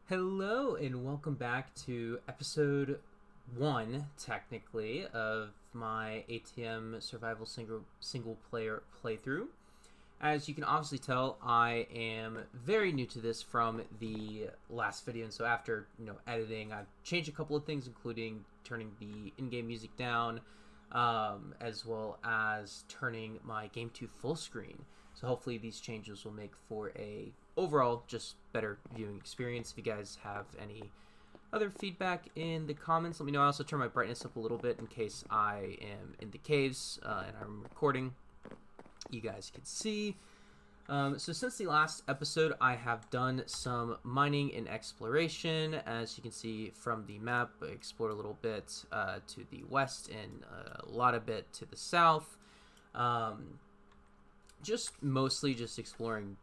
Hello and welcome back to episode 1, technically, of my ATM survival single player playthrough. As you can obviously tell, I am very new to this from the last video, and so after editing, I've changed a couple of things, including turning the in-game music down, as well as turning my game to full screen. So hopefully these changes will make for a overall just better viewing experience. If you guys have any other feedback in the comments, let me know. I also turn my brightness up a little bit in case I am in the caves and I'm recording. You guys can see. So since the last episode, I have done some mining and exploration. As you can see from the map, I explored a little bit to the west and a lot of bit to the south. Just mostly just exploring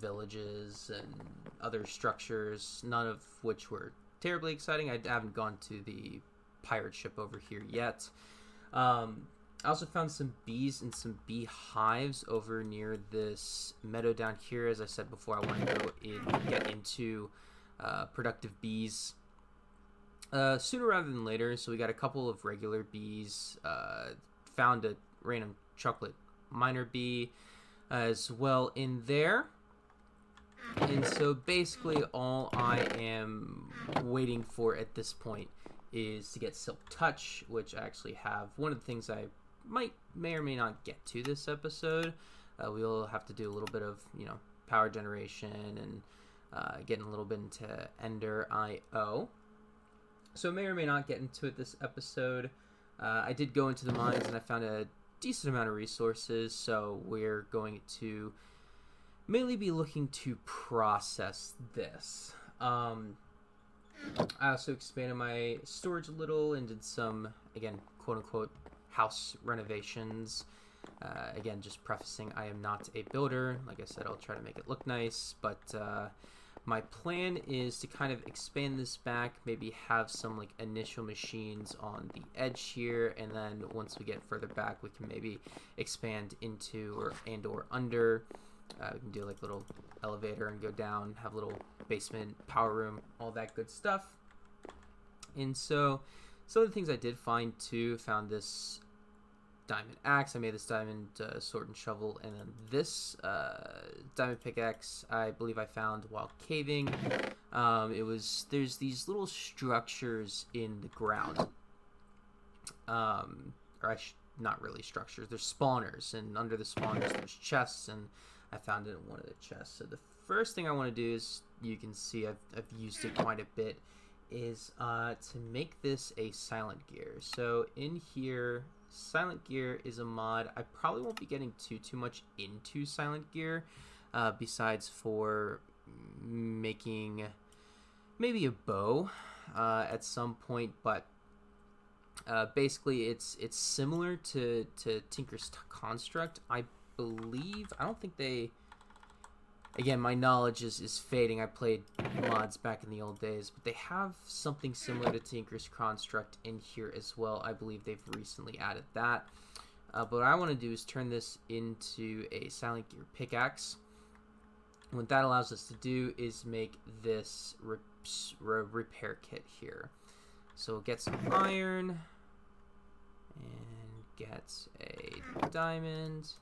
villages and other structures, none of which were terribly exciting. I haven't gone to the pirate ship over here yet. I also found some bees and some bee hives over near this meadow down here. As I said before, I want to go in and get into productive bees sooner rather than later. So we got a couple of regular bees, found a random chocolate miner bee as well in there. And so basically all I am waiting for at this point is to get Silk Touch, which I actually have. One of the things I may or may not get to this episode. We'll have to do a little bit of power generation and getting a little bit into Ender IO. So may or may not get into it this episode. I did go into the mines and I found a decent amount of resources, so we're going to mainly be looking to process this. I also expanded my storage a little and did some, again, quote-unquote house renovations. Again, just prefacing, I am not a builder. Like I said, I'll try to make it look nice, but my plan is to kind of expand this back, maybe have some like initial machines on the edge here, and then once we get further back, we can maybe expand into or under. We can do like a little elevator and go down, have a little basement, power room, all that good stuff. And so some of the things I did find too, found this diamond axe. I made this diamond sword and shovel, and then this diamond pickaxe I believe I found while caving. There's these little structures in the ground, not really structures, they're spawners, and under the spawners there's chests, and I found it in one of the chests. So the first thing I want to do is, you can see I've used it quite a bit, is to make this a silent gear. So in here, silent gear is a mod. I probably won't be getting too much into silent gear, besides for making maybe a bow at some point, but basically it's similar to Tinker's Construct. I don't think they, again, my knowledge is fading. I played mods back in the old days, but they have something similar to Tinker's Construct in here as well. I believe they've recently added that. But what I want to do is turn this into a Silent Gear pickaxe. What that allows us to do is make this repair kit here. So we'll get some iron and get a diamond.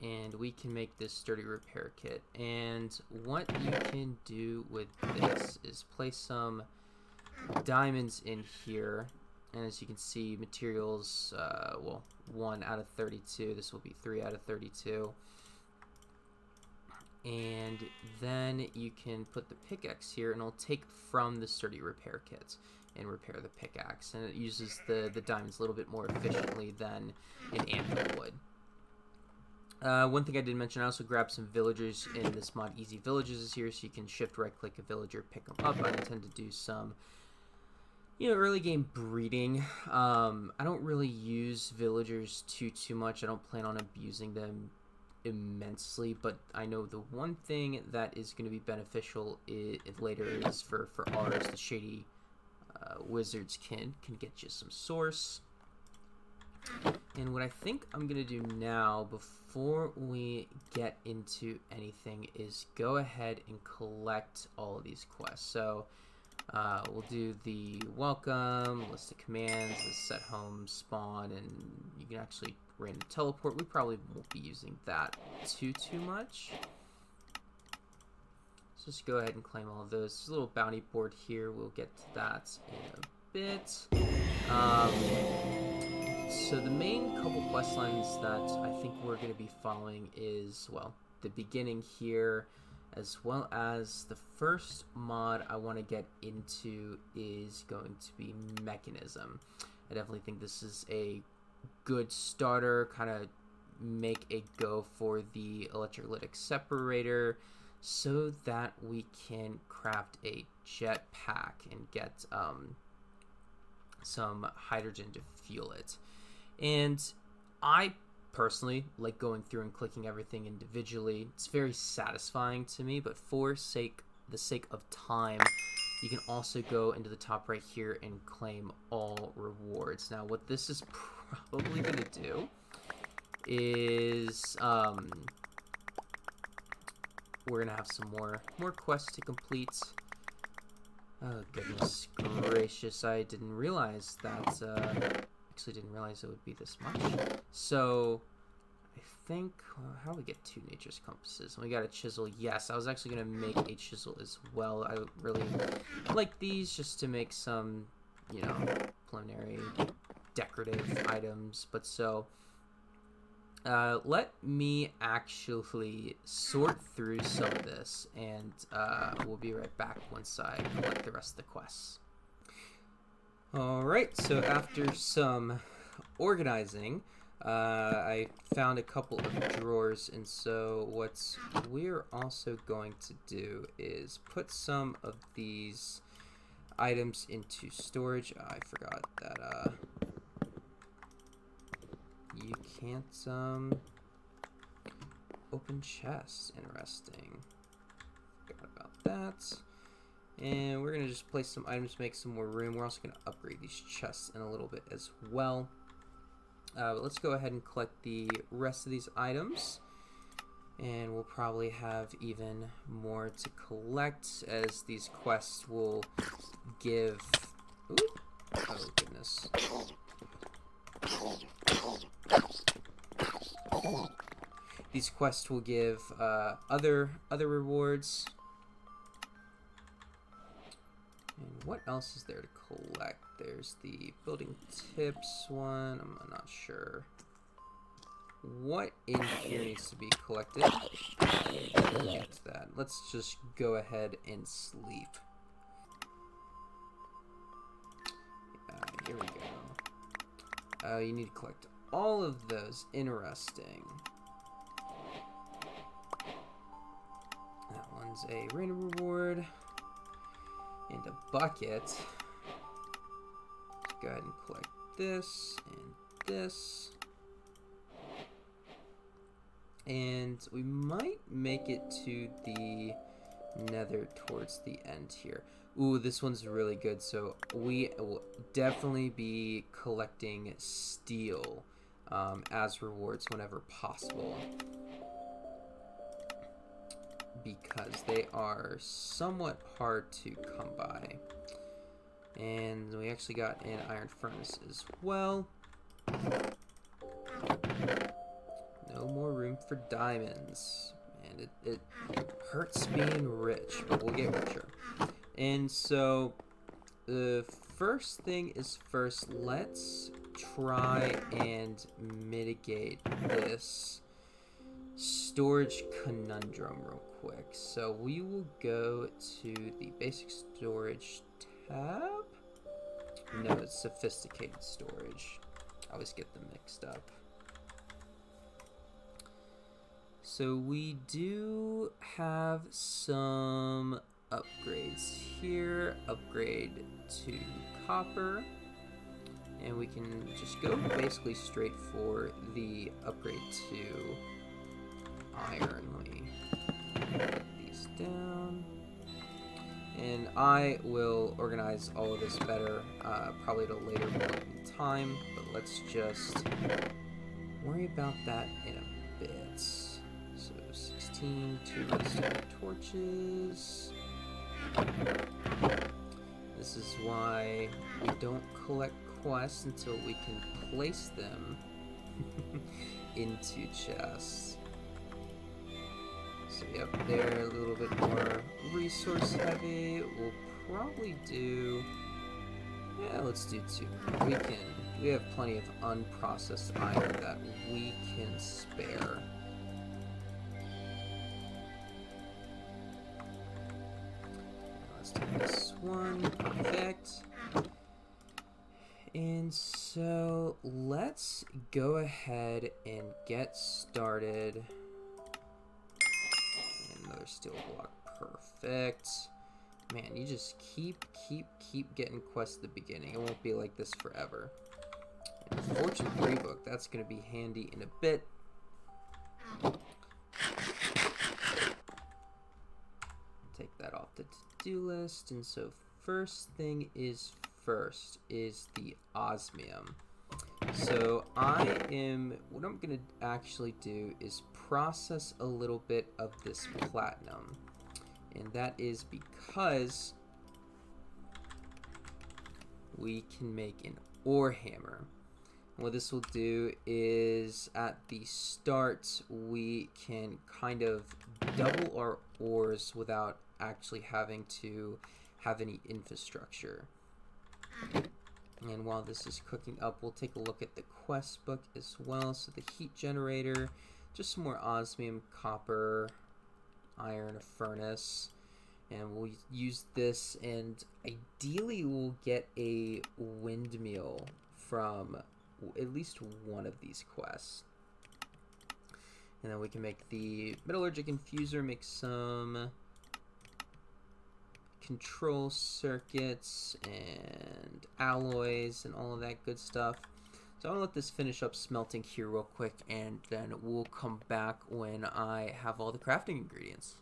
And we can make this sturdy repair kit. And what you can do with this is place some diamonds in here. And as you can see, materials, 1 out of 32. This will be 3 out of 32. And then you can put the pickaxe here, and it'll take from the sturdy repair kit and repair the pickaxe. And it uses the diamonds a little bit more efficiently than an anvil would. One thing I did mention, I also grabbed some villagers in this mod. Easy Villages is here, so you can shift right click a villager, pick them up. I intend to do some early game breeding. I don't really use villagers too much. I don't plan on abusing them immensely, but I know the one thing that is going to be beneficial later is for ours, the shady wizards can get you some source. And what I think I'm going to do now, before before we get into anything is go ahead and collect all of these quests. So we'll do the welcome, list of commands, the set home, spawn, and you can actually random teleport. We probably won't be using that too much. Let's just go ahead and claim all of those. There's a little bounty board here. We'll get to that in a bit. So the main couple quest lines that I think we're going to be following is, well, the beginning here, as well as the first mod I want to get into is going to be Mekanism. I definitely think this is a good starter, kind of make a go for the electrolytic separator so that we can craft a jetpack and get some hydrogen to fuel it. And I personally like going through and clicking everything individually. It's very satisfying to me, but for the sake of time, you can also go into the top right here and claim all rewards. Now what this is probably going to do is we're going to have some more quests to complete. Oh goodness gracious, I didn't realize that actually didn't realize it would be this much. So I think how do we get 2 nature's compasses? And we got a chisel. Yes, I was actually going to make a chisel as well. I really like these just to make some, you know, preliminary decorative items. But so let me actually sort through some of this, and we'll be right back once I collect the rest of the quests. Alright, so after some organizing, I found a couple of drawers, and so what we're also going to do is put some of these items into storage. I forgot that you can't open chests. Interesting. Forgot about that. And we're going to just place some items to make some more room. We're also going to upgrade these chests in a little bit as well. But let's go ahead and collect the rest of these items. And we'll probably have even more to collect, as these quests will give... Ooh. Oh, goodness. These quests will give other rewards. And what else is there to collect? There's the building tips one. I'm not sure what in here needs to be collected. We'll get to that. Let's just go ahead and sleep. Here we go. You need to collect all of those. Interesting. That one's a random reward. And a bucket. Let's go ahead and collect this and this. And we might make it to the nether towards the end here. Ooh, this one's really good. So we will definitely be collecting steel as rewards whenever possible, because they are somewhat hard to come by. And we actually got an iron furnace as well. No more room for diamonds. And it hurts being rich, but we'll get richer. And so the first thing is first, let's try and mitigate this storage conundrum real quick. So we will go to the basic storage tab. No, it's sophisticated storage. I always get them mixed up. So we do have some upgrades here. Upgrade to copper. And we can just go basically straight for the upgrade to iron. Let me put these down. And I will organize all of this better, probably at a later point in time. But let's just worry about that in a bit. that. So 16, 2 redstone torches. This is why we don't collect quests until we can place them into chests. So yep, they're a little bit more resource heavy. We'll probably do, yeah, let's do 2. We have plenty of unprocessed iron that we can spare. Let's do this one, perfect. And so let's go ahead and get started. Another steel block, perfect. Man, you just keep getting quests at the beginning. It won't be like this forever. And Fortune 3 book, that's going to be handy in a bit. Take that off the to-do list. And so first thing is first is the osmium. So what I'm going to actually do is process a little bit of this platinum. And that is because we can make an ore hammer. What this will do is at the start we can kind of double our ores without actually having to have any infrastructure. And while this is cooking up, we'll take a look at the quest book as well. So the heat generator, just some more osmium, copper, iron, a furnace, and we'll use this, and ideally we'll get a windmill from at least one of these quests. And then we can make the metallurgic infuser, make some control circuits and alloys and all of that good stuff. So I'm gonna let this finish up smelting here real quick, and then we'll come back when I have all the crafting ingredients.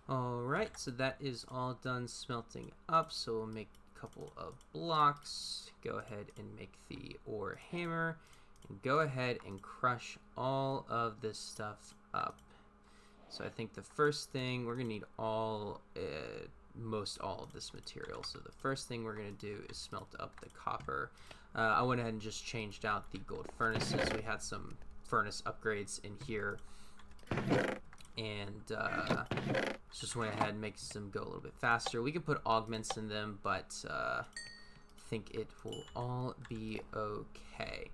Alright, so that is all done smelting up, so we'll make a couple of blocks, go ahead and make the ore hammer, and go ahead and crush all of this stuff up. So I think the first thing, we're going to need most all of this material. So the first thing we're going to do is smelt up the copper. I went ahead and just changed out the gold furnaces. We had some furnace upgrades in here. And just went ahead and makes them go a little bit faster. We can put augments in them, but I think it will all be okay.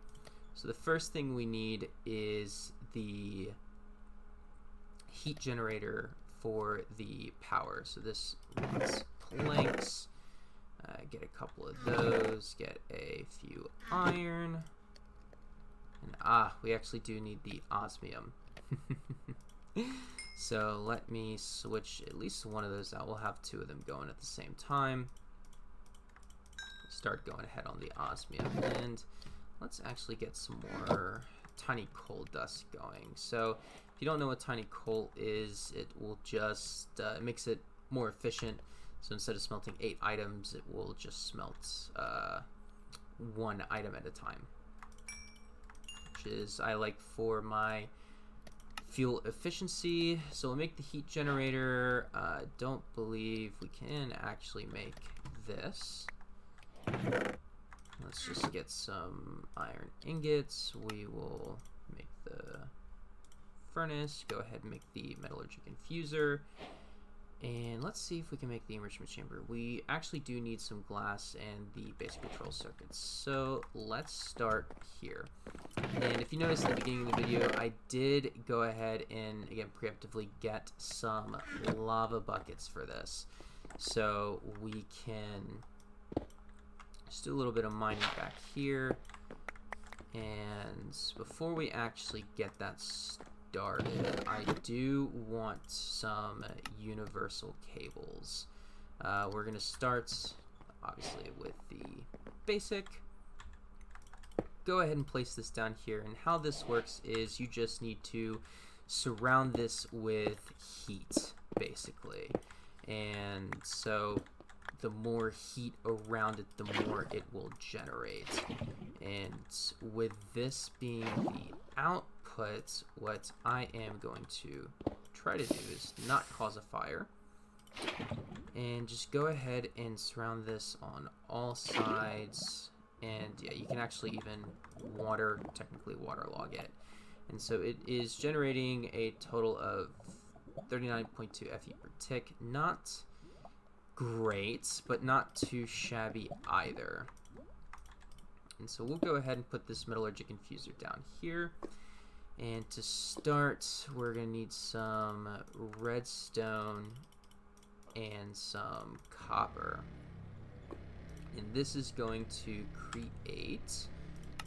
So the first thing we need is the heat generator for the power. So this wants planks. Get a couple of those. Get a few iron. And we actually do need the osmium. So let me switch at least one of those out. We'll have 2 of them going at the same time. Start going ahead on the osmium, and let's actually get some more tiny coal dust going. So if you don't know what tiny coal is, it will just it makes it more efficient. So instead of smelting 8 items, it will just smelt 1 item at a time, which is I like for my fuel efficiency. So we'll make the heat generator. Don't believe we can actually make this. Let's just get some iron ingots. We will make the furnace. Go ahead and make the metallurgic infuser. And let's see if we can make the enrichment chamber. We actually do need some glass and the basic control circuits. So let's start here. And if you notice at the beginning of the video, I did go ahead and, again, preemptively get some lava buckets for this. So we can just do a little bit of mining back here. And before we actually get that started, I do want some universal cables. We're going to start, obviously, with the basic. Go ahead and place this down here, and how this works is you just need to surround this with heat, basically. And so the more heat around it, the more it will generate. And with this being the output, But what I am going to try to do is not cause a fire. And just go ahead and surround this on all sides. And yeah, you can actually even technically waterlog it. And so it is generating a total of 39.2 FE per tick. Not great, but not too shabby either. And so we'll go ahead and put this metallurgic infuser down here. And to start, we're going to need some redstone and some copper. And this is going to create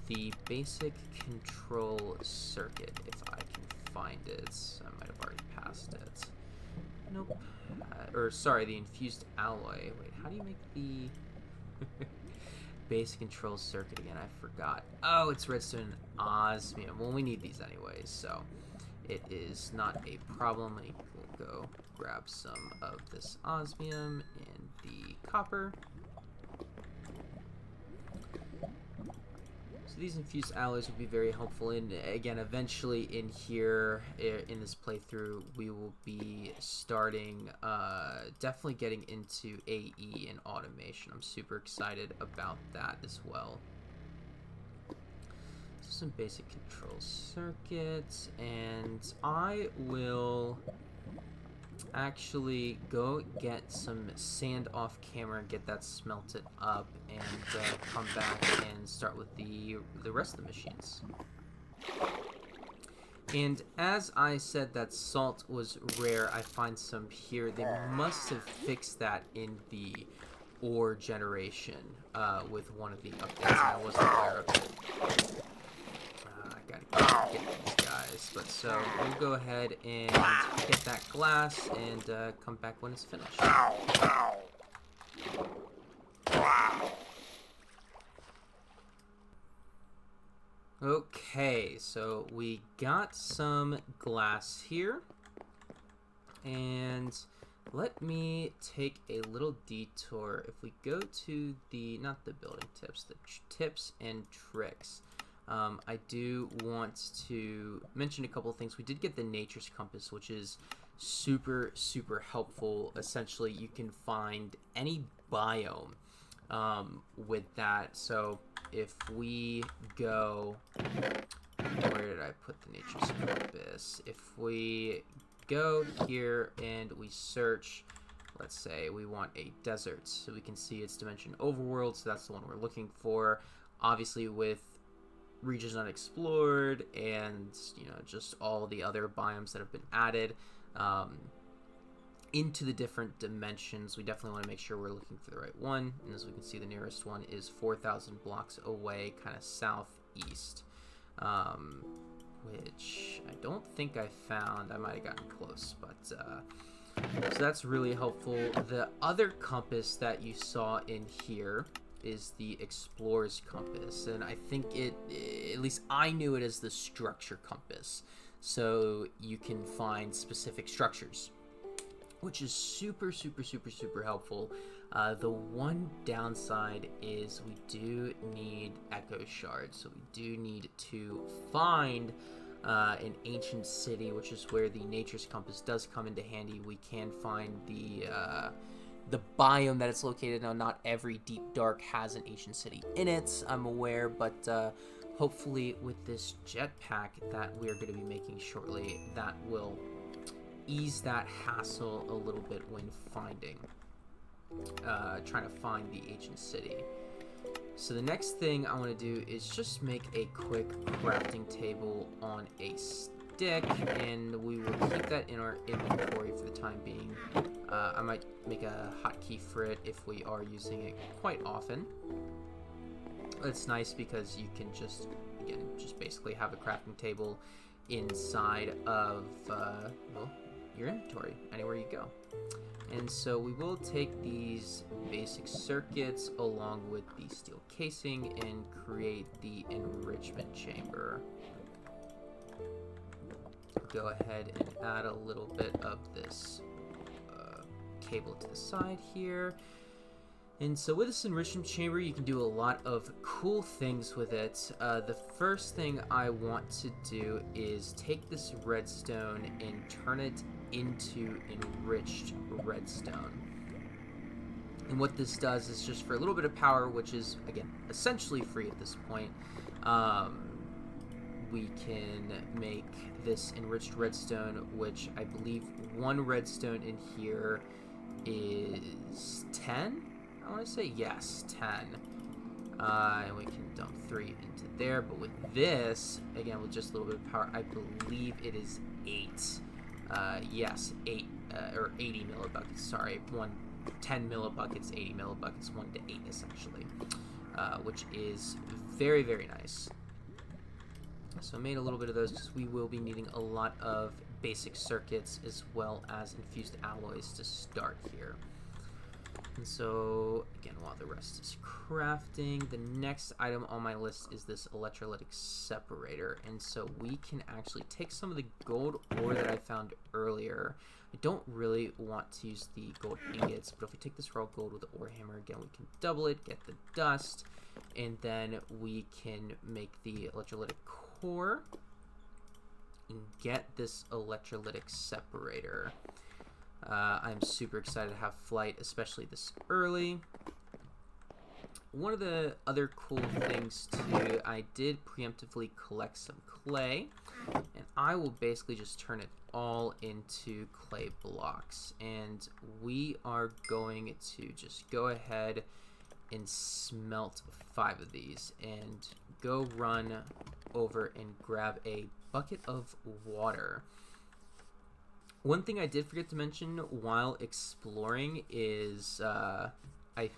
the basic control circuit, if I can find it. I might have already passed it. Nope. Sorry, the infused alloy. Wait, how do you make the basic control circuit again? I forgot. Oh, it's redstone and osmium. Well, we need these anyways, so it is not a problem. We'll go grab some of this osmium and the copper. So these infused alloys will be very helpful. And again, eventually in here, in this playthrough, we will be starting, definitely getting into AE and automation. I'm super excited about that as well. So some basic control circuits, and I will actually go get some sand off camera and get that smelted up, and come back and start with the rest of the machines. And as I said that salt was rare, I find some here. They must have fixed that in the ore generation with one of the updates, and I wasn't aware of it. I gotta get these guys, but so we'll go ahead and get that glass and come back when it's finished. Okay, so we got some glass here, and let me take a little detour. If we go to the, not the building tips, the tips and tricks, I do want to mention a couple of things. We did get the Nature's Compass, which is super, super helpful. Essentially, you can find any biome with that. So if we go, where did I put the Nature's Compass? If we go here and we search, let's say we want a desert, so we can see its dimension overworld, so that's the one we're looking for. Obviously with regions unexplored and, you know, just all the other biomes that have been added into the different dimensions, we definitely want to make sure we're looking for the right one. And as we can see, the nearest one is 4,000 blocks away, kind of southeast, which I don't think I found. I might have gotten close, but so that's really helpful. The other compass that you saw in here is the Explorer's Compass, and I think it, at least I knew it as the Structure Compass, so you can find specific structures, which is super, super, super, super helpful. The one downside is we do need echo shards, so we do need to find an ancient city, which is where the Nature's Compass does come into handy. We can find the biome that it's located. Now, not every deep dark has an ancient city in it, I'm aware, but hopefully with this jetpack that we're going to be making shortly, that will ease that hassle a little bit when trying to find the ancient city. So the next thing I want to do is just make a quick crafting table on a stick, and we will keep that in our inventory for the time being. I might make a hotkey for it if we are using it quite often. It's nice because you can just, again, just basically have a crafting table inside of well, your inventory, anywhere you go. And so we will take these basic circuits along with the steel casing and create the enrichment chamber. Go ahead and add a little bit of this cable to the side here. And so with this enrichment chamber, you can do a lot of cool things with it. The first thing I want to do is take this redstone and turn it into enriched redstone. And what this does is just for a little bit of power, which is, again, essentially free at this point, we can make this enriched redstone, which I believe one redstone in here is 10? I want to say yes, 10. And we can dump 3 into there, but with this, again, with just a little bit of power, I believe it is 8. Yes, 8, or 80 millibuckets, sorry. 10 millibuckets, 80 millibuckets, 1 to 8, essentially. Which is very, very nice. So I made a little bit of those because we will be needing a lot of basic circuits as well as infused alloys to start here. And so, again, while the rest is crafting, the next item on my list is this electrolytic separator. And so we can actually take some of the gold ore that I found earlier. I don't really want to use the gold ingots, but if we take this raw gold with the ore hammer, again, we can double it, get the dust, and then we can make the electrolytic core and get this electrolytic separator. I'm super excited to have flight, especially this early. One of the other cool things too, I did preemptively collect some clay, and I will basically just turn it all into clay blocks. And we are going to just go ahead and smelt 5 of these and go run over and grab a bucket of water. One thing I did forget to mention while exploring is I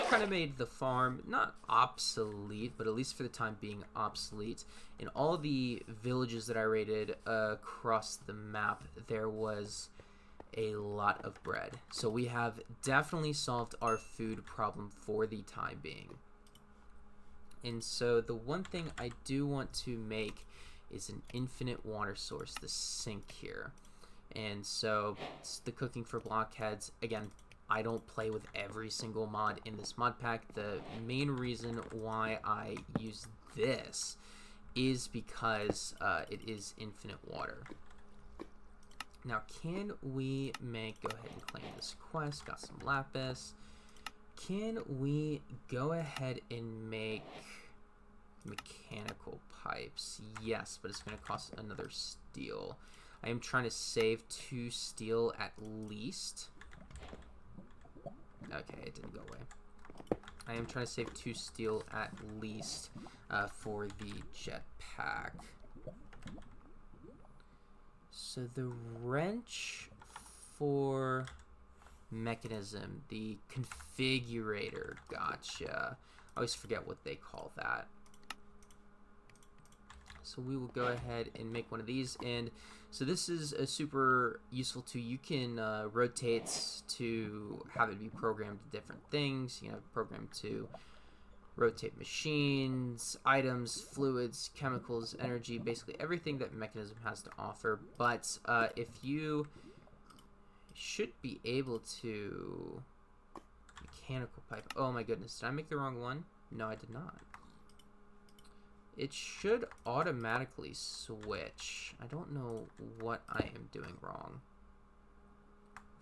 kind of made the farm not obsolete, but at least for the time being obsolete. In all the villages that I raided across the map, there was a lot of bread. So we have definitely solved our food problem for the time being. And so the one thing I do want to make is an infinite water source, the sink here. And so it's the cooking for blockheads. Again, I don't play with every single mod in this mod pack. The main reason why I use this is because it is infinite water. Now, can we go ahead and claim this quest? Got some lapis. Can we go ahead and make mechanical pipes? Yes, but it's going to cost another steel. I am trying to save 2 steel at least. Okay, it didn't go away. I am trying to save 2 steel at least for the jetpack. So the wrench for Mekanism, the configurator, gotcha. I always forget what they call that. So we will go ahead and make one of these, and so this is a super useful tool. You can rotate to have it be programmed to different things. You know, programmed to rotate machines, items, fluids, chemicals, energy, basically everything that Mekanism has to offer. But if you should be able to mechanical pipe. Oh my goodness, did I make the wrong one? No, I did not. It should automatically switch. I don't know what I am doing wrong.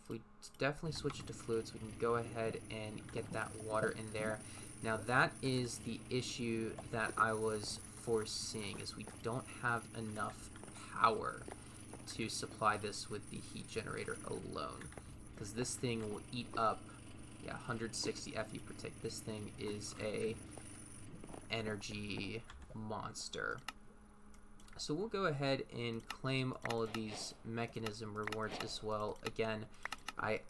If we definitely switch it to fluids, we can go ahead and get that water in there. Now that is the issue that I was foreseeing, is we don't have enough power to supply this with the heat generator alone. Because this thing will eat up, yeah, 160 FE per tick. This thing is a energy monster. So we'll go ahead and claim all of these Mekanism rewards as well. Again, I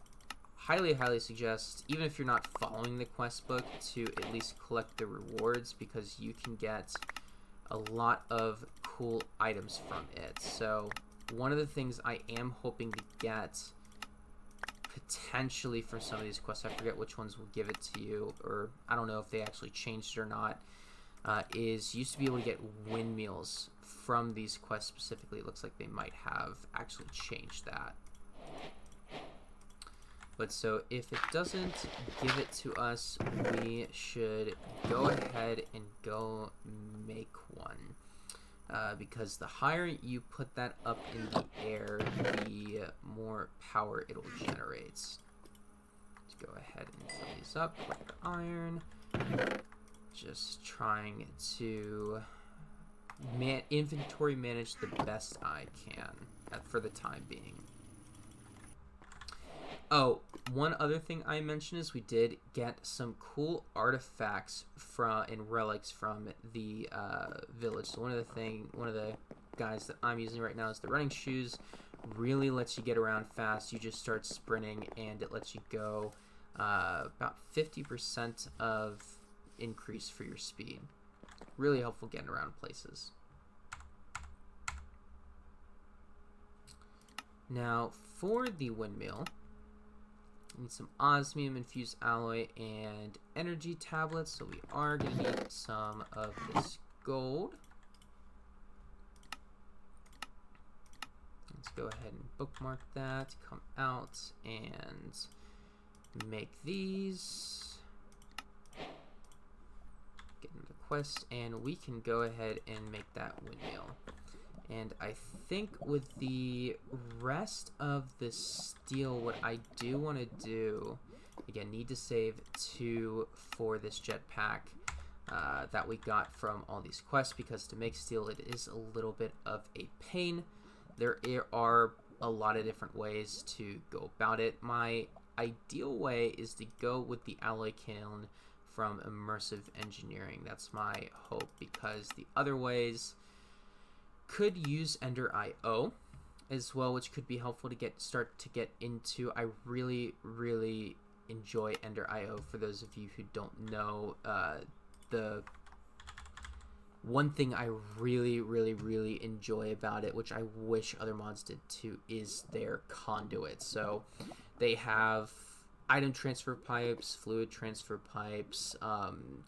highly suggest, even if you're not following the quest book, to at least collect the rewards, because you can get a lot of cool items from it. So one of the things I am hoping to get potentially from some of these quests, I forget which ones will give it to you, or I don't know if they actually changed it or not, is used to be able to get windmills from these quests specifically. It looks like they might have actually changed that. But so if it doesn't give it to us, we should go ahead and go make one. Because the higher you put that up in the air, the more power it'll generate. Let's go ahead and fill these up with the iron. Just trying to inventory manage the best I can for the time being. Oh, one other thing I mentioned is we did get some cool artifacts and relics from the village. So one of the guys that I'm using right now is the running shoes. Really lets you get around fast. You just start sprinting, and it lets you go about 50% of increase for your speed. Really helpful getting around places. Now for the windmill, need some osmium infused alloy and energy tablets, so we are going to need some of this gold. Let's go ahead and bookmark that, come out and make these, get into the quest, and we can go ahead and make that windmill. And I think with the rest of the steel, what I do want to do, again, need to save 2 for this jetpack that we got from all these quests, because to make steel, it is a little bit of a pain. There are a lot of different ways to go about it. My ideal way is to go with the alloy kiln from Immersive Engineering. That's my hope, because the other ways could use Ender IO as well, which could be helpful to start to get into. I really enjoy Ender IO. For those of you who don't know, the one thing I really enjoy about it, which I wish other mods did too, is their conduit. So they have item transfer pipes, fluid transfer pipes,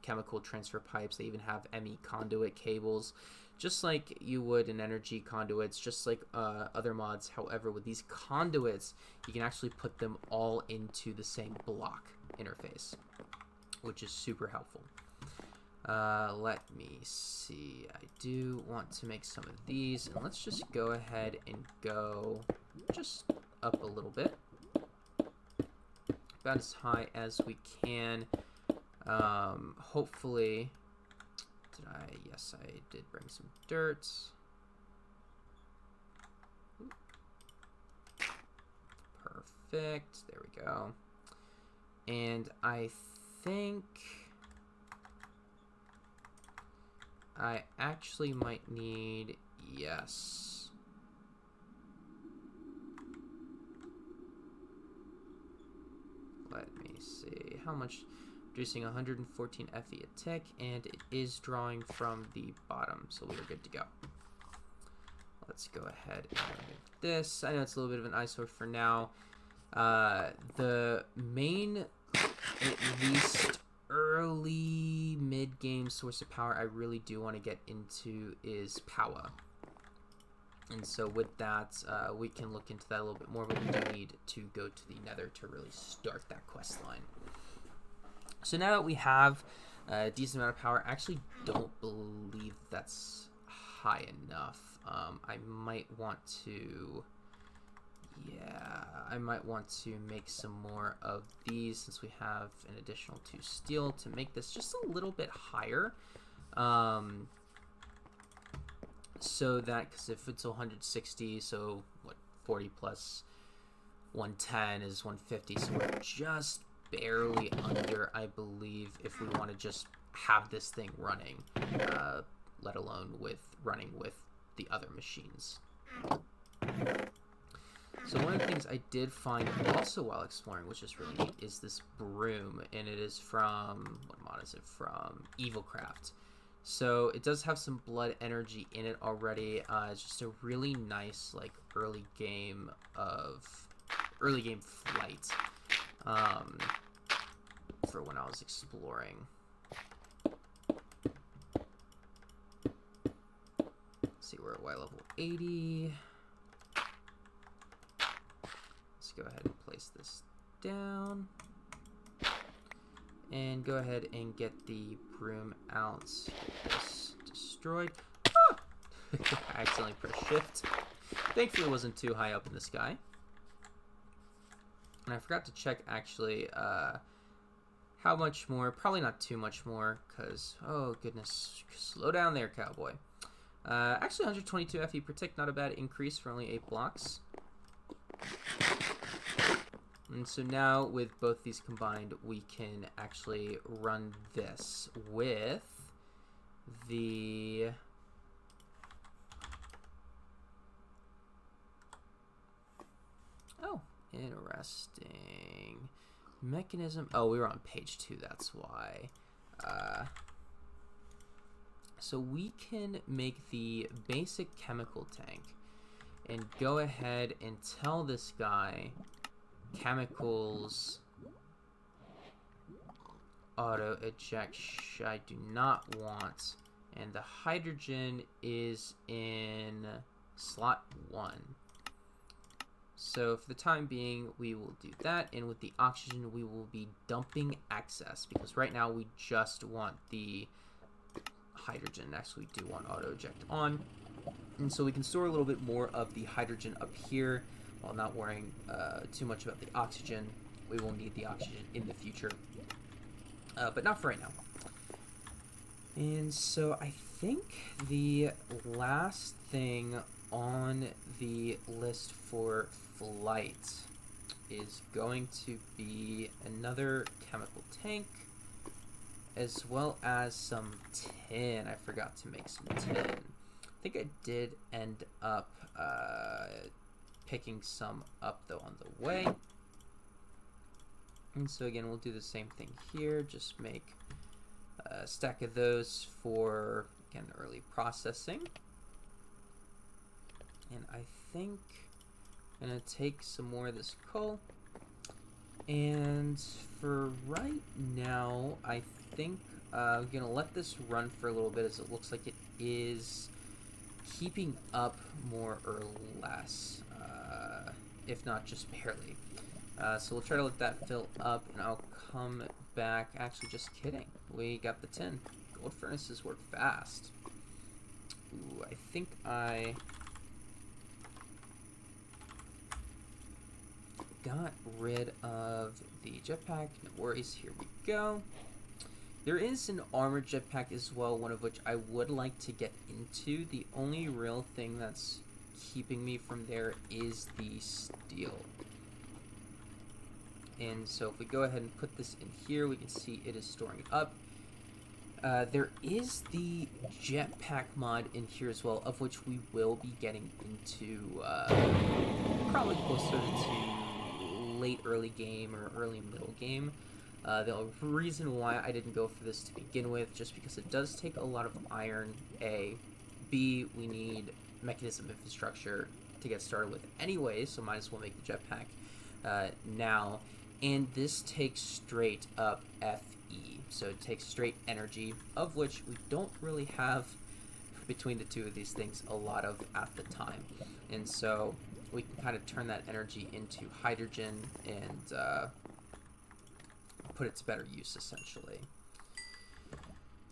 chemical transfer pipes. They even have ME conduit cables, just like you would in energy conduits, just like other mods. However, with these conduits, you can actually put them all into the same block interface, which is super helpful. Let me see. I do want to make some of these, and let's just go ahead and go just up a little bit, about as high as we can. Hopefully, yes, I did bring some dirt. Perfect, there we go. And I think I actually might need, yes. Let me see, how much? Producing 114 FE a tick, and it is drawing from the bottom, so we're good to go. Let's go ahead and remove this. I know it's a little bit of an eyesore for now. The main, at least early mid-game source of power I really do want to get into is power. And so with that, we can look into that a little bit more, but we do need to go to the Nether to really start that quest line. So now that we have a decent amount of power, I actually don't believe that's high enough. I might want to, I might want to make some more of these, since we have an additional 2 steel to make this just a little bit higher. So that, because if it's 160, so what, 40 plus 110 is 150, so we're just barely under, I believe, if we want to just have this thing running, let alone with running with the other machines. So one of the things I did find also while exploring, which is really neat, is this broom, and it is from, what mod is it from? Evilcraft. So it does have some blood energy in it already. It's just a really nice, like, early game flight. For when I was exploring. Let's see, we're at Y level 80. Let's go ahead and place this down. And go ahead and get the broom out. Get this destroyed. Ah! I accidentally pressed shift. Thankfully it wasn't too high up in the sky. And I forgot to check actually how much more. Probably not too much more because, oh goodness, slow down there, cowboy. Actually 122 FE per tick, not a bad increase for only 8 blocks. And so now with both these combined, we can actually run this with the... Oh, interesting. Mechanism. Oh, we were on page 2, that's why. So we can make the basic chemical tank and go ahead and tell this guy chemicals auto eject I do not want, and the hydrogen is in slot 1. So for the time being we will do that, and with the oxygen we will be dumping excess because right now we just want the hydrogen. Actually we do want auto eject on, and so we can store a little bit more of the hydrogen up here while not worrying too much about the oxygen. We will need the oxygen in the future, but not for right now. And so I think the last thing on the list for flight is going to be another chemical tank, as well as some tin. I forgot to make some tin. I think I did end up picking some up though on the way. And so again, we'll do the same thing here. Just make a stack of those for, again, early processing. And I think I'm going to take some more of this coal. And for right now, I think I'm going to let this run for a little bit, as it looks like it is keeping up more or less, if not just barely. So we'll try to let that fill up, and I'll come back. Actually, just kidding. We got the tin. Gold furnaces work fast. Ooh, I think I got rid of the jetpack. No worries. Here we go. There is an armored jetpack as well, one of which I would like to get into. The only real thing that's keeping me from there is the steel. And so if we go ahead and put this in here, we can see it is storing up. There is the jetpack mod in here as well, of which we will be getting into probably closer to late early game or early middle game. The reason why I didn't go for this to begin with, just because it does take a lot of iron, A. B, we need mechanism infrastructure to get started with anyway, so might as well make the jetpack now. And this takes straight up FE, so it takes straight energy, of which we don't really have between the two of these things a lot of at the time. And so we can kind of turn that energy into hydrogen and put it to better use, essentially.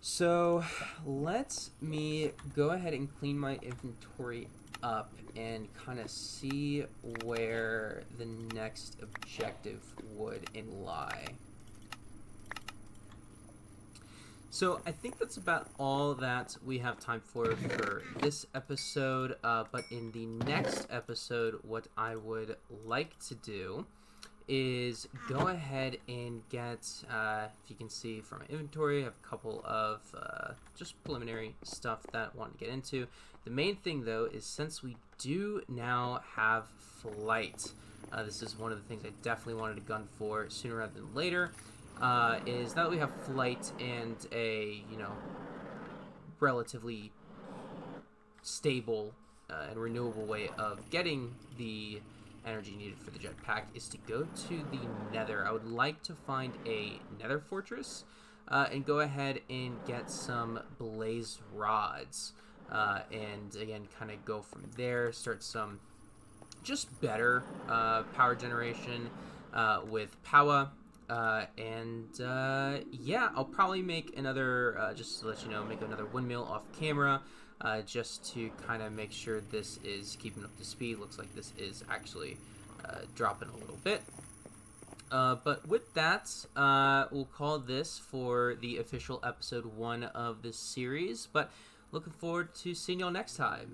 So let me go ahead and clean my inventory up and kind of see where the next objective would lie. So I think that's about all that we have time for this episode, but in the next episode, what I would like to do is go ahead and get, if you can see from my inventory, I have a couple of just preliminary stuff that I want to get into. The main thing, though, is since we do now have flight, this is one of the things I definitely wanted to gun for sooner rather than later, is now that we have flight and a, relatively stable and renewable way of getting the energy needed for the jetpack, is to go to the nether. I would like to find a nether fortress and go ahead and get some blaze rods, and again kind of go from there, start some just better power generation with power. Yeah, I'll probably make another, just to let you know, make another windmill off camera, just to kind of make sure this is keeping up to speed. Looks like this is actually dropping a little bit. But with that, we'll call this for the official episode 1 of this series. But looking forward to seeing y'all next time.